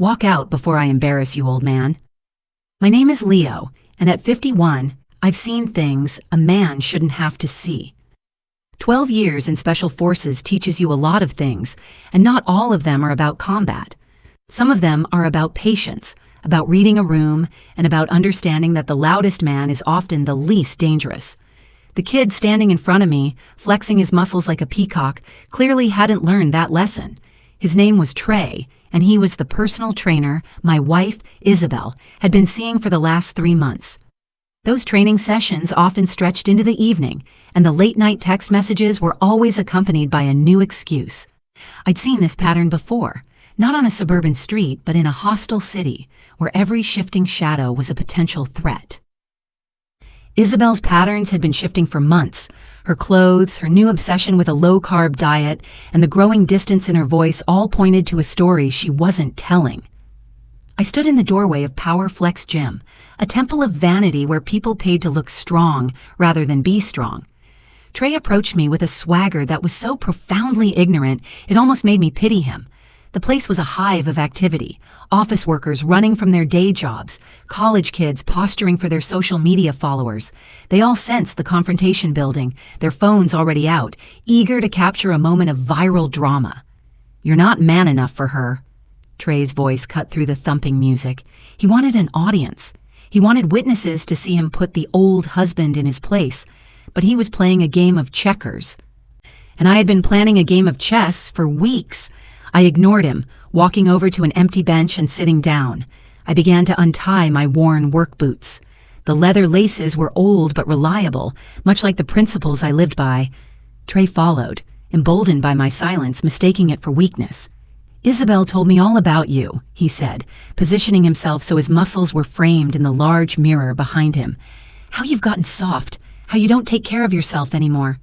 Walk out before I embarrass you, old man. My name is Leo, and at 51, I've seen things a man shouldn't have to see. 12 years in Special Forces teaches you a lot of things, and not all of them are about combat. Some of them are about patience, about reading a room, and about understanding that the loudest man is often the least dangerous. The kid standing in front of me, flexing his muscles like a peacock, clearly hadn't learned that lesson. His name was Trey, and he was the personal trainer my wife, Isabelle, had been seeing for the last 3 months. Those training sessions often stretched into the evening, and the late-night text messages were always accompanied by a new excuse. I'd seen this pattern before, not on a suburban street, but in a hostile city, where every shifting shadow was a potential threat. Isabelle's patterns had been shifting for months. Her clothes, her new obsession with a low-carb diet, and the growing distance in her voice all pointed to a story she wasn't telling. I stood in the doorway of Power Flex Gym, a temple of vanity where people paid to look strong rather than be strong. Trey approached me with a swagger that was so profoundly ignorant it almost made me pity him. The place was a hive of activity, office workers running from their day jobs, college kids posturing for their social media followers. They all sensed the confrontation building, their phones already out, eager to capture a moment of viral drama. "You're not man enough for her." Trey's voice cut through the thumping music. He wanted an audience. He wanted witnesses to see him put the old husband in his place, but he was playing a game of checkers. And I had been planning a game of chess for weeks. I ignored him, walking over to an empty bench and sitting down. I began to untie my worn work boots. The leather laces were old but reliable, much like the principles I lived by. Trey followed, emboldened by my silence, mistaking it for weakness. "Isabelle told me all about you," he said, positioning himself so his muscles were framed in the large mirror behind him. "How you've gotten soft, how you don't take care of yourself anymore."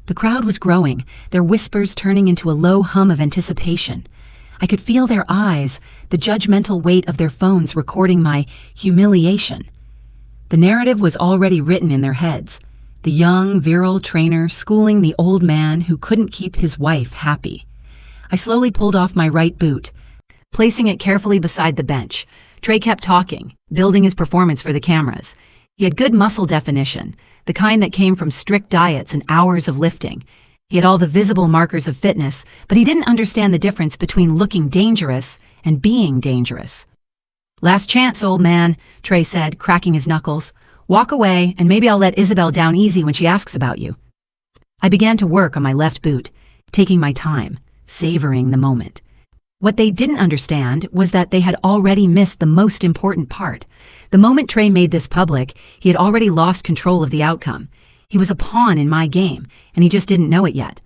The crowd was growing, their whispers turning into a low hum of anticipation. I could feel their eyes, the judgmental weight of their phones recording my humiliation. The narrative was already written in their heads. The young, virile trainer schooling the old man who couldn't keep his wife happy. I slowly pulled off my right boot, placing it carefully beside the bench. Trey kept talking, building his performance for the cameras. He had good muscle definition, the kind that came from strict diets and hours of lifting. He had all the visible markers of fitness, but he didn't understand the difference between looking dangerous and being dangerous. "Last chance, old man," Trey said, cracking his knuckles. "Walk away, and maybe I'll let Isabelle down easy when she asks about you." I began to work on my left boot, taking my time, savoring the moment. What they didn't understand was that they had already missed the most important part. The moment Trey made this public, he had already lost control of the outcome. He was a pawn in my game, and he just didn't know it yet.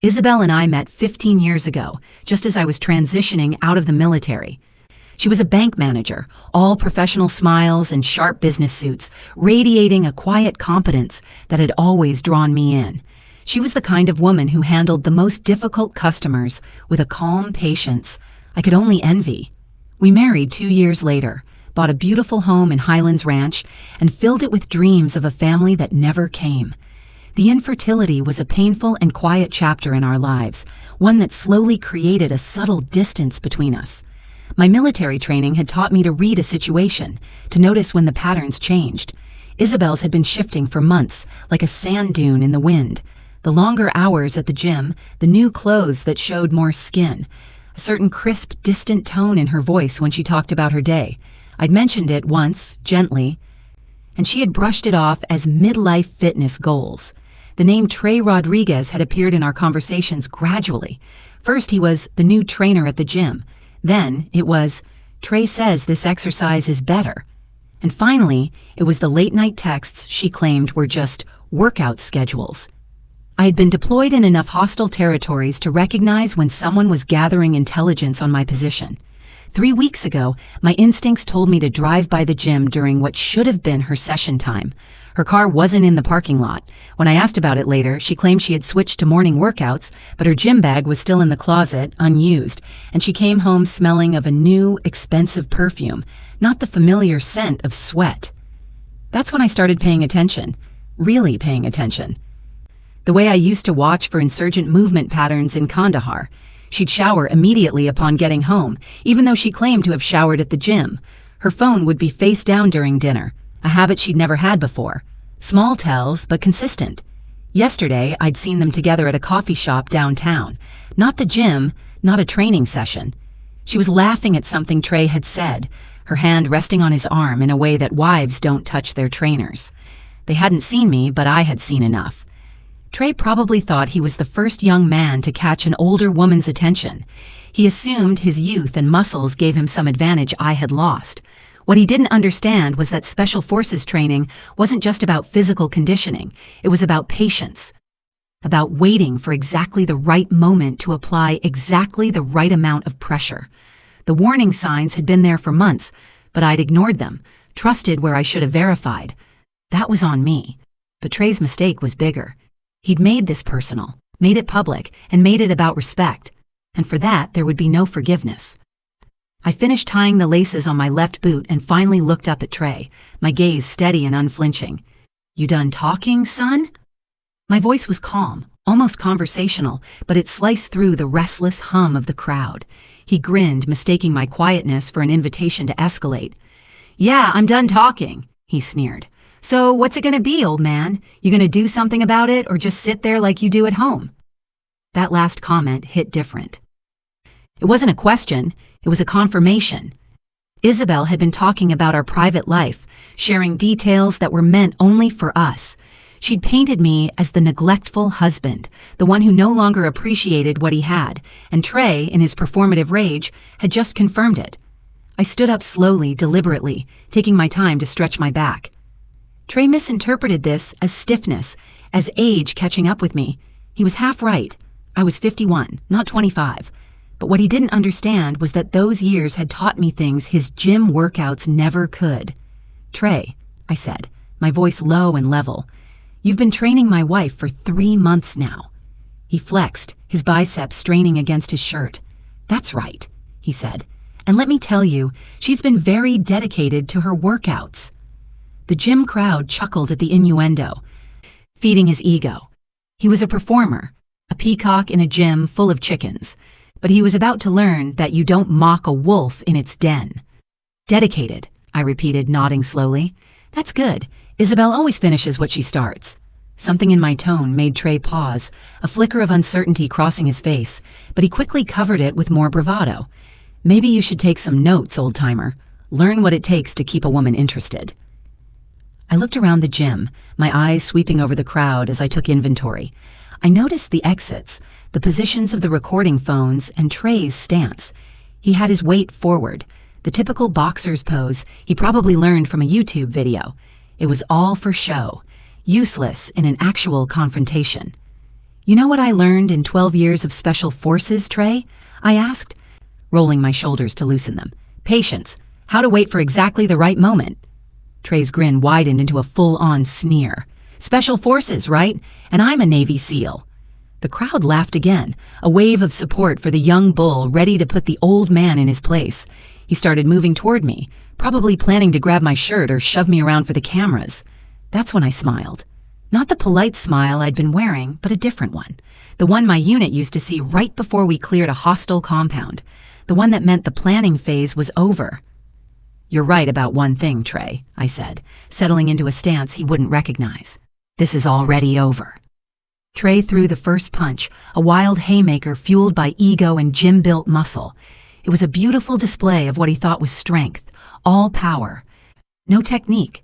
Isabelle and I met 15 years ago, just as I was transitioning out of the military. She was a bank manager, all professional smiles and sharp business suits, radiating a quiet competence that had always drawn me in. She was the kind of woman who handled the most difficult customers with a calm patience I could only envy. We married 2 years later, bought a beautiful home in Highlands Ranch, and filled it with dreams of a family that never came. The infertility was a painful and quiet chapter in our lives, one that slowly created a subtle distance between us. My military training had taught me to read a situation, to notice when the patterns changed. Isabelle's had been shifting for months, like a sand dune in the wind. The longer hours at the gym, the new clothes that showed more skin, a certain crisp, distant tone in her voice when she talked about her day. I'd mentioned it once, gently, and she had brushed it off as midlife fitness goals. The name Trey Rodriguez had appeared in our conversations gradually. First he was the new trainer at the gym. Then it was, Trey says this exercise is better. And finally, it was the late-night texts she claimed were just workout schedules. I had been deployed in enough hostile territories to recognize when someone was gathering intelligence on my position. 3 weeks ago, my instincts told me to drive by the gym during what should have been her session time. Her car wasn't in the parking lot. When I asked about it later, she claimed she had switched to morning workouts, but her gym bag was still in the closet, unused, and she came home smelling of a new, expensive perfume, not the familiar scent of sweat. That's when I started paying attention, really paying attention. The way I used to watch for insurgent movement patterns in Kandahar. She'd shower immediately upon getting home, even though she claimed to have showered at the gym. Her phone would be face down during dinner, a habit she'd never had before. Small tells, but consistent. Yesterday, I'd seen them together at a coffee shop downtown. Not the gym, not a training session. She was laughing at something Trey had said, her hand resting on his arm in a way that wives don't touch their trainers. They hadn't seen me, but I had seen enough. Trey probably thought he was the first young man to catch an older woman's attention. He assumed his youth and muscles gave him some advantage I had lost. What he didn't understand was that Special Forces training wasn't just about physical conditioning. It was about patience, about waiting for exactly the right moment to apply exactly the right amount of pressure. The warning signs had been there for months, but I'd ignored them, trusted where I should have verified. That was on me. But Trey's mistake was bigger. He'd made this personal, made it public, and made it about respect. And for that, there would be no forgiveness. I finished tying the laces on my left boot and finally looked up at Trey, my gaze steady and unflinching. "You done talking, son?" My voice was calm, almost conversational, but it sliced through the restless hum of the crowd. He grinned, mistaking my quietness for an invitation to escalate. "Yeah, I'm done talking," he sneered. "So what's it gonna be, old man? You gonna do something about it or just sit there like you do at home?" That last comment hit different. It wasn't a question, it was a confirmation. Isabelle had been talking about our private life, sharing details that were meant only for us. She'd painted me as the neglectful husband, the one who no longer appreciated what he had, and Trey, in his performative rage, had just confirmed it. I stood up slowly, deliberately, taking my time to stretch my back. Trey misinterpreted this as stiffness, as age catching up with me. He was half right. I was 51, not 25. But what he didn't understand was that those years had taught me things his gym workouts never could. "Trey," I said, my voice low and level, "you've been training my wife for 3 months now." He flexed, his biceps straining against his shirt. "That's right," he said. "And let me tell you, she's been very dedicated to her workouts." The gym crowd chuckled at the innuendo, feeding his ego. He was a performer, a peacock in a gym full of chickens. But he was about to learn that you don't mock a wolf in its den. "Dedicated," I repeated, nodding slowly. "That's good. Isabelle always finishes what she starts." Something in my tone made Trey pause, a flicker of uncertainty crossing his face, but he quickly covered it with more bravado. "Maybe you should take some notes, old-timer. Learn what it takes to keep a woman interested." I looked around the gym, my eyes sweeping over the crowd as I took inventory. I noticed the exits, the positions of the recording phones, and Trey's stance. He had his weight forward, the typical boxer's pose he probably learned from a YouTube video. It was all for show, useless in an actual confrontation. "You know what I learned in 12 years of Special Forces, Trey?" I asked, rolling my shoulders to loosen them. "Patience, how to wait for exactly the right moment." Trey's grin widened into a full-on sneer. "Special Forces, right? And I'm a Navy SEAL." The crowd laughed again, a wave of support for the young bull ready to put the old man in his place. He started moving toward me, probably planning to grab my shirt or shove me around for the cameras. That's when I smiled. Not the polite smile I'd been wearing, but a different one. The one my unit used to see right before we cleared a hostile compound. The one that meant the planning phase was over. "You're right about one thing, Trey," I said, settling into a stance he wouldn't recognize. "This is already over." Trey threw the first punch, a wild haymaker fueled by ego and gym-built muscle. It was a beautiful display of what he thought was strength, all power. No technique.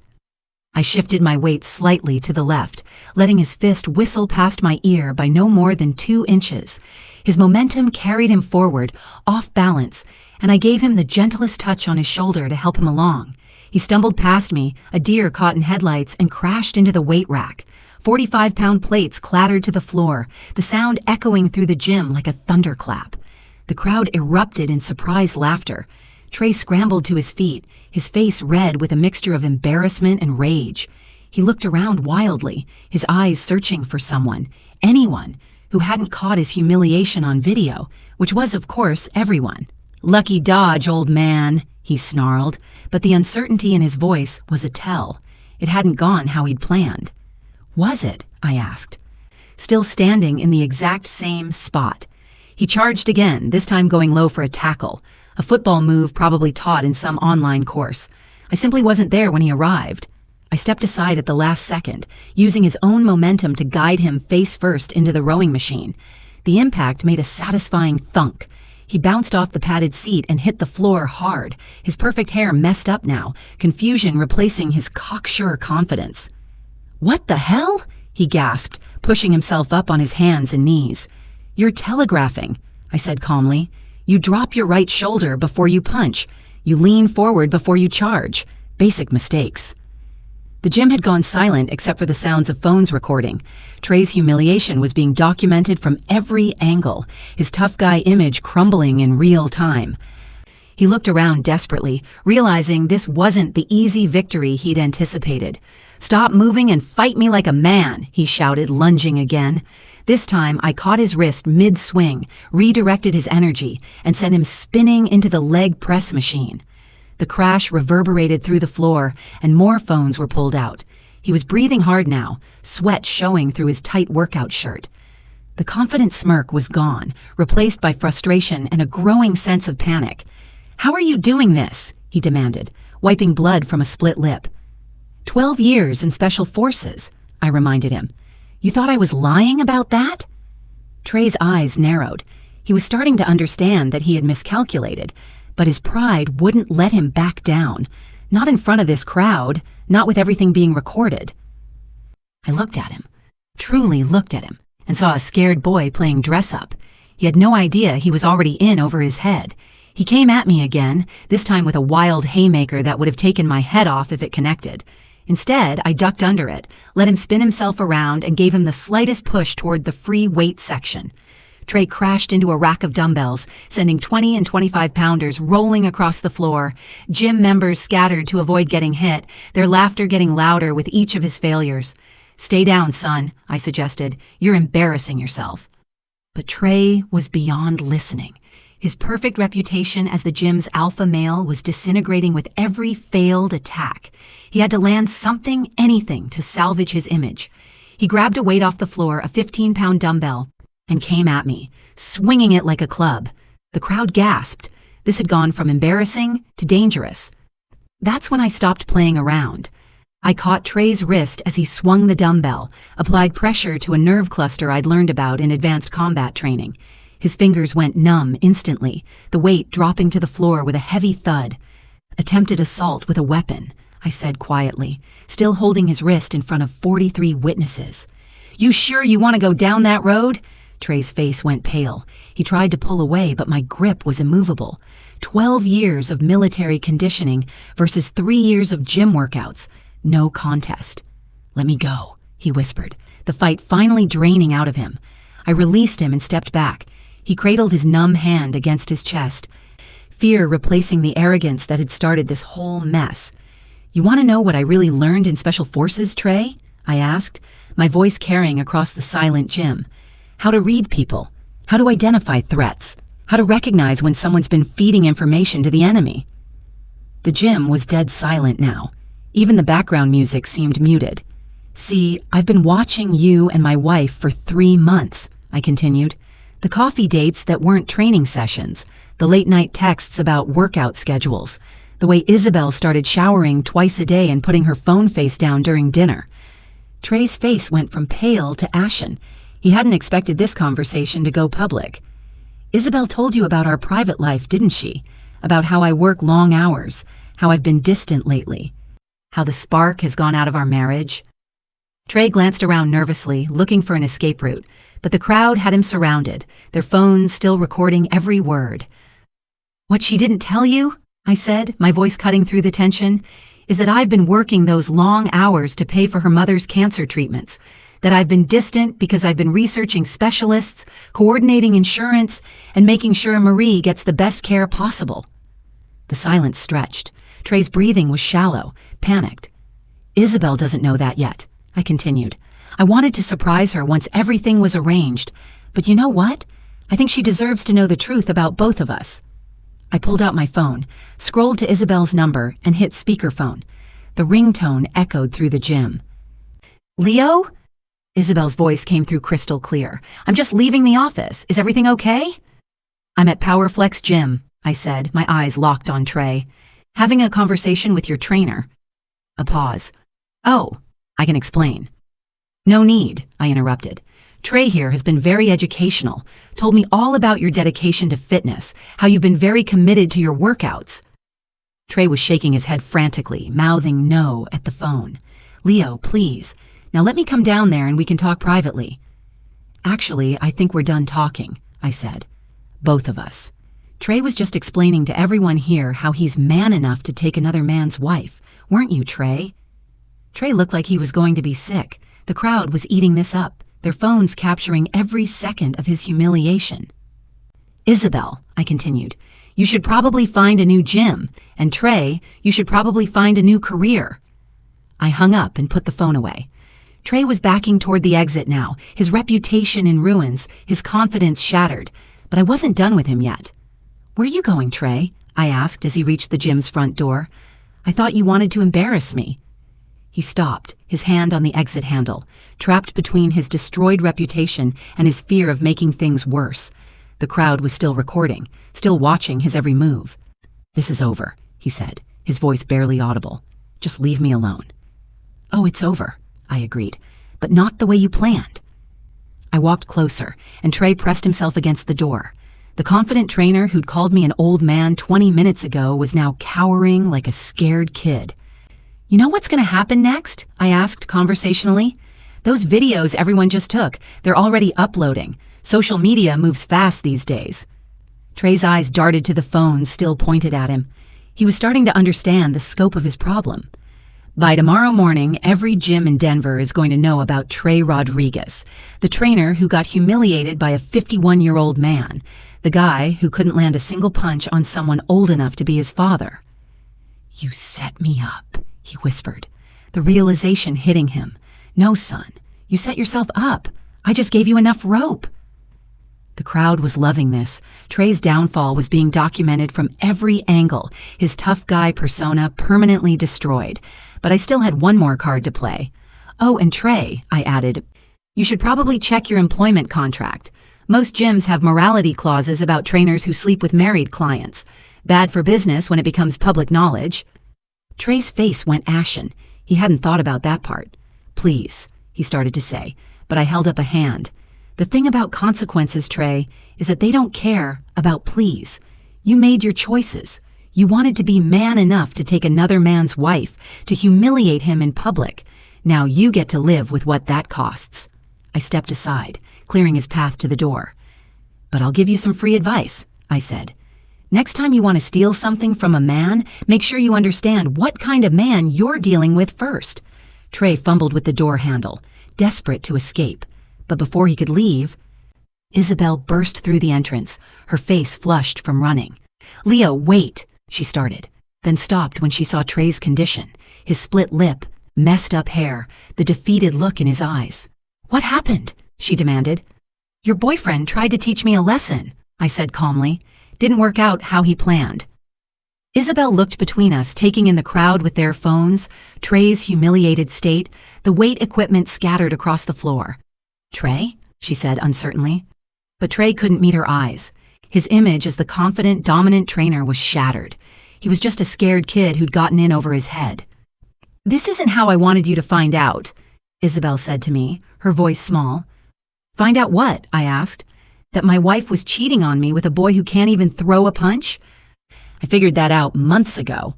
I shifted my weight slightly to the left, letting his fist whistle past my ear by no more than 2 inches. His momentum carried him forward, off balance, and I gave him the gentlest touch on his shoulder to help him along. He stumbled past me, a deer caught in headlights, and crashed into the weight rack. 45-pound plates clattered to the floor, the sound echoing through the gym like a thunderclap. The crowd erupted in surprised laughter. Trey scrambled to his feet, his face red with a mixture of embarrassment and rage. He looked around wildly, his eyes searching for someone, anyone, who hadn't caught his humiliation on video, which was, of course, everyone. "Lucky dodge, old man," he snarled, but the uncertainty in his voice was a tell. It hadn't gone how he'd planned. "Was it?" I asked. Still standing in the exact same spot. He charged again, this time going low for a tackle, a football move probably taught in some online course. I simply wasn't there when he arrived. I stepped aside at the last second, using his own momentum to guide him face first into the rowing machine. The impact made a satisfying thunk. He bounced off the padded seat and hit the floor hard, his perfect hair messed up now, confusion replacing his cocksure confidence. "What the hell?" he gasped, pushing himself up on his hands and knees. "You're telegraphing," I said calmly. "You drop your right shoulder before you punch. You lean forward before you charge. Basic mistakes." The gym had gone silent except for the sounds of phones recording. Trey's humiliation was being documented from every angle, his tough guy image crumbling in real time. He looked around desperately, realizing this wasn't the easy victory he'd anticipated. "Stop moving and fight me like a man," he shouted, lunging again. This time, I caught his wrist mid-swing, redirected his energy, and sent him spinning into the leg press machine. The crash reverberated through the floor, and more phones were pulled out. He was breathing hard now, sweat showing through his tight workout shirt. The confident smirk was gone, replaced by frustration and a growing sense of panic. "How are you doing this?" he demanded, wiping blood from a split lip. 12 years in Special Forces, I reminded him. "You thought I was lying about that?" Trey's eyes narrowed. He was starting to understand that he had miscalculated, but his pride wouldn't let him back down. Not in front of this crowd, not with everything being recorded. I looked at him, truly looked at him, and saw a scared boy playing dress-up. He had no idea he was already in over his head. He came at me again, this time with a wild haymaker that would have taken my head off if it connected. Instead, I ducked under it, let him spin himself around, and gave him the slightest push toward the free weight section. Trey crashed into a rack of dumbbells, sending 20 and 25-pounders rolling across the floor. Gym members scattered to avoid getting hit, their laughter getting louder with each of his failures. "Stay down, son," I suggested. "You're embarrassing yourself." But Trey was beyond listening. His perfect reputation as the gym's alpha male was disintegrating with every failed attack. He had to land something, anything, to salvage his image. He grabbed a weight off the floor, a 15-pound dumbbell, and came at me, swinging it like a club. The crowd gasped. This had gone from embarrassing to dangerous. That's when I stopped playing around. I caught Trey's wrist as he swung the dumbbell, applied pressure to a nerve cluster I'd learned about in advanced combat training. His fingers went numb instantly, the weight dropping to the floor with a heavy thud. "Attempted assault with a weapon," I said quietly, still holding his wrist in front of 43 witnesses. "You sure you want to go down that road?" Trey's face went pale. He tried to pull away, but my grip was immovable. 12 years of military conditioning versus 3 years of gym workouts. No contest. "Let me go," he whispered, the fight finally draining out of him. I released him and stepped back. He cradled his numb hand against his chest, fear replacing the arrogance that had started this whole mess. "You want to know what I really learned in Special Forces, Trey?" I asked, my voice carrying across the silent gym. "How to read people, how to identify threats, how to recognize when someone's been feeding information to the enemy." The gym was dead silent now. Even the background music seemed muted. "See, I've been watching you and my wife for 3 months," I continued. "The coffee dates that weren't training sessions, the late-night texts about workout schedules, the way Isabelle started showering twice a day and putting her phone face down during dinner." Trey's face went from pale to ashen. He hadn't expected this conversation to go public. "Isabelle told you about our private life, didn't she? About how I work long hours, how I've been distant lately, how the spark has gone out of our marriage." Trey glanced around nervously, looking for an escape route, but the crowd had him surrounded, their phones still recording every word. "What she didn't tell you," I said, my voice cutting through the tension, "is that I've been working those long hours to pay for her mother's cancer treatments, that I've been distant because I've been researching specialists, coordinating insurance, and making sure Marie gets the best care possible." The silence stretched. Trey's breathing was shallow, panicked. "Isabelle doesn't know that yet," I continued. "I wanted to surprise her once everything was arranged, but you know what? I think she deserves to know the truth about both of us." I pulled out my phone, scrolled to Isabelle's number, and hit speakerphone. The ringtone echoed through the gym. "Leo?" Isabelle's voice came through crystal clear. "I'm just leaving the office. Is everything okay?" I'm at PowerFlex Gym, I said, my eyes locked on Trey. Having a conversation with your trainer. A pause. Oh, I can explain. No need, I interrupted. Trey here has been very educational, told me all about your dedication to fitness, how you've been very committed to your workouts. Trey was shaking his head frantically, mouthing no at the phone. Leo, please. Now let me come down there and we can talk privately. Actually, I think we're done talking, I said. Both of us. Trey was just explaining to everyone here how he's man enough to take another man's wife. Weren't you, Trey? Trey looked like he was going to be sick. The crowd was eating this up, their phones capturing every second of his humiliation. Isabelle, I continued, you should probably find a new gym. And Trey, you should probably find a new career. I hung up and put the phone away. Trey was backing toward the exit now, his reputation in ruins, his confidence shattered. But I wasn't done with him yet. Where are you going, Trey? I asked as he reached the gym's front door. I thought you wanted to embarrass me. He stopped, his hand on the exit handle, trapped between his destroyed reputation and his fear of making things worse. The crowd was still recording, still watching his every move. This is over, he said, his voice barely audible. Just leave me alone. Oh, it's over, I agreed, but not the way you planned. I walked closer, and Trey pressed himself against the door. The confident trainer who'd called me an old man 20 minutes ago was now cowering like a scared kid. You know what's going to happen next? I asked conversationally. Those videos everyone just took, they're already uploading. Social media moves fast these days. Trey's eyes darted to the phone still pointed at him. He was starting to understand the scope of his problem. By tomorrow morning, every gym in Denver is going to know about Trey Rodriguez, the trainer who got humiliated by a 51-year-old man, the guy who couldn't land a single punch on someone old enough to be his father. You set me up, he whispered, the realization hitting him. No, son, you set yourself up. I just gave you enough rope. The crowd was loving this. Trey's downfall was being documented from every angle, his tough guy persona permanently destroyed. But I still had one more card to play. Oh, and Trey, I added, you should probably check your employment contract. Most gyms have morality clauses about trainers who sleep with married clients. Bad for business when it becomes public knowledge. Trey's face went ashen. He hadn't thought about that part. Please, he started to say, but I held up a hand. The thing about consequences, Trey, is that they don't care about please. You made your choices. You wanted to be man enough to take another man's wife, to humiliate him in public. Now you get to live with what that costs. I stepped aside, clearing his path to the door. But I'll give you some free advice, I said. Next time you want to steal something from a man, make sure you understand what kind of man you're dealing with first. Trey fumbled with the door handle, desperate to escape. But before he could leave, Isabelle burst through the entrance, her face flushed from running. Leo, wait, she started, then stopped when she saw Trey's condition, his split lip, messed up hair, the defeated look in his eyes. What happened? She demanded. Your boyfriend tried to teach me a lesson, I said calmly. Didn't work out how he planned. Isabelle looked between us, taking in the crowd with their phones, Trey's humiliated state, the weight equipment scattered across the floor. Trey? She said uncertainly. But Trey couldn't meet her eyes. His image as the confident, dominant trainer was shattered. He was just a scared kid who'd gotten in over his head. This isn't how I wanted you to find out, Isabelle said to me, her voice small. Find out what? I asked. That my wife was cheating on me with a boy who can't even throw a punch? I figured that out months ago.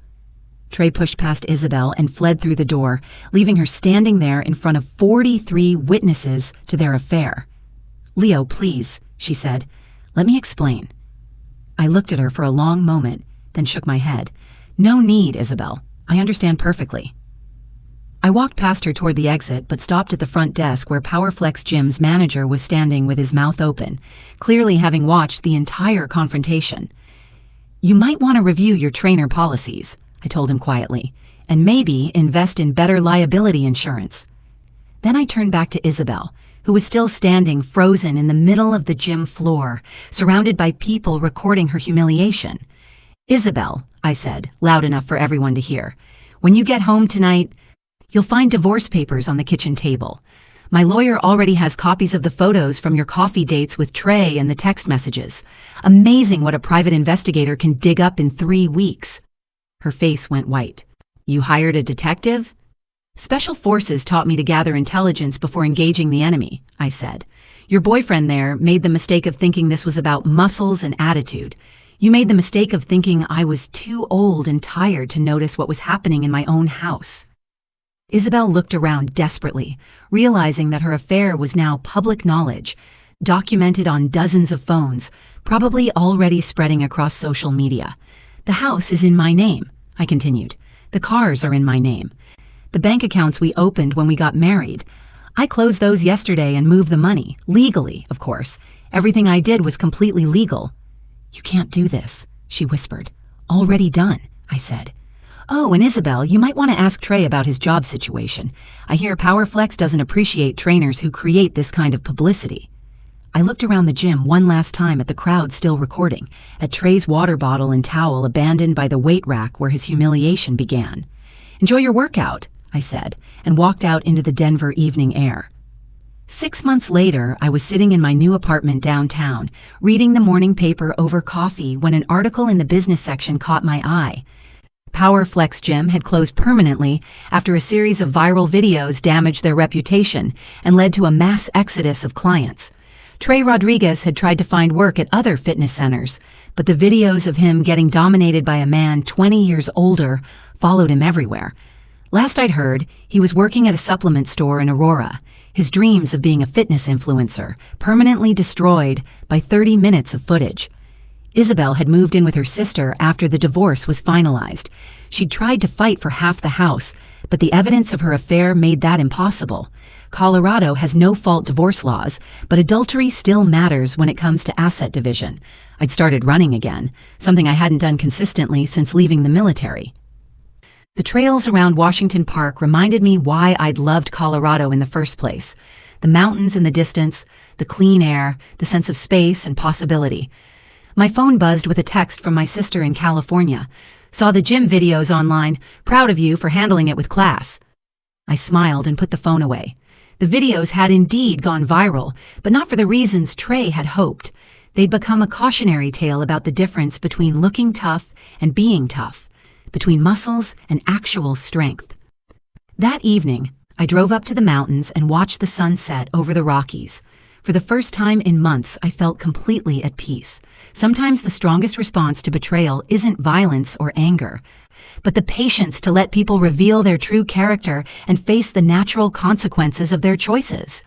Trey pushed past Isabelle and fled through the door, leaving her standing there in front of 43 witnesses to their affair. Leo, please, she said. Let me explain. I looked at her for a long moment, then shook my head. No need, Isabelle. I understand perfectly. I walked past her toward the exit, but stopped at the front desk where PowerFlex Gym's manager was standing with his mouth open, clearly having watched the entire confrontation. You might want to review your trainer policies, I told him quietly, and maybe invest in better liability insurance. Then I turned back to Isabelle, who was still standing frozen in the middle of the gym floor, surrounded by people recording her humiliation. Isabelle, I said, loud enough for everyone to hear, when you get home tonight, you'll find divorce papers on the kitchen table. My lawyer already has copies of the photos from your coffee dates with Trey and the text messages. Amazing what a private investigator can dig up in 3 weeks." Her face went white. "You hired a detective?" "Special forces taught me to gather intelligence before engaging the enemy," I said. "Your boyfriend there made the mistake of thinking this was about muscles and attitude. You made the mistake of thinking I was too old and tired to notice what was happening in my own house." Isabelle looked around desperately, realizing that her affair was now public knowledge, documented on dozens of phones, probably already spreading across social media. "The house is in my name," I continued. "The cars are in my name. The bank accounts we opened when we got married. I closed those yesterday and moved the money, legally, of course. Everything I did was completely legal." "You can't do this," she whispered. "Already done," I said. "Oh, and Isabelle, you might want to ask Trey about his job situation. I hear PowerFlex doesn't appreciate trainers who create this kind of publicity." I looked around the gym one last time at the crowd still recording, at Trey's water bottle and towel abandoned by the weight rack where his humiliation began. "Enjoy your workout," I said, and walked out into the Denver evening air. 6 months later, I was sitting in my new apartment downtown, reading the morning paper over coffee when an article in the business section caught my eye. PowerFlex Gym had closed permanently after a series of viral videos damaged their reputation and led to a mass exodus of clients. Trey Rodriguez had tried to find work at other fitness centers, but the videos of him getting dominated by a man 20 years older followed him everywhere. Last I'd heard, he was working at a supplement store in Aurora, his dreams of being a fitness influencer permanently destroyed by 30 minutes of footage. Isabelle had moved in with her sister after the divorce was finalized. She'd tried to fight for half the house, but the evidence of her affair made that impossible. Colorado has no-fault divorce laws, but adultery still matters when it comes to asset division. I'd started running again, something I hadn't done consistently since leaving the military. The trails around Washington Park reminded me why I'd loved Colorado in the first place. The mountains in the distance, the clean air, the sense of space and possibility. My phone buzzed with a text from my sister in California. "Saw the gym videos online. Proud of you for handling it with class." I smiled and put the phone away. The videos had indeed gone viral, but not for the reasons Trey had hoped. They'd become a cautionary tale about the difference between looking tough and being tough, between muscles and actual strength. That evening, I drove up to the mountains and watched the sun set over the Rockies. For the first time in months, I felt completely at peace. Sometimes the strongest response to betrayal isn't violence or anger, but the patience to let people reveal their true character and face the natural consequences of their choices.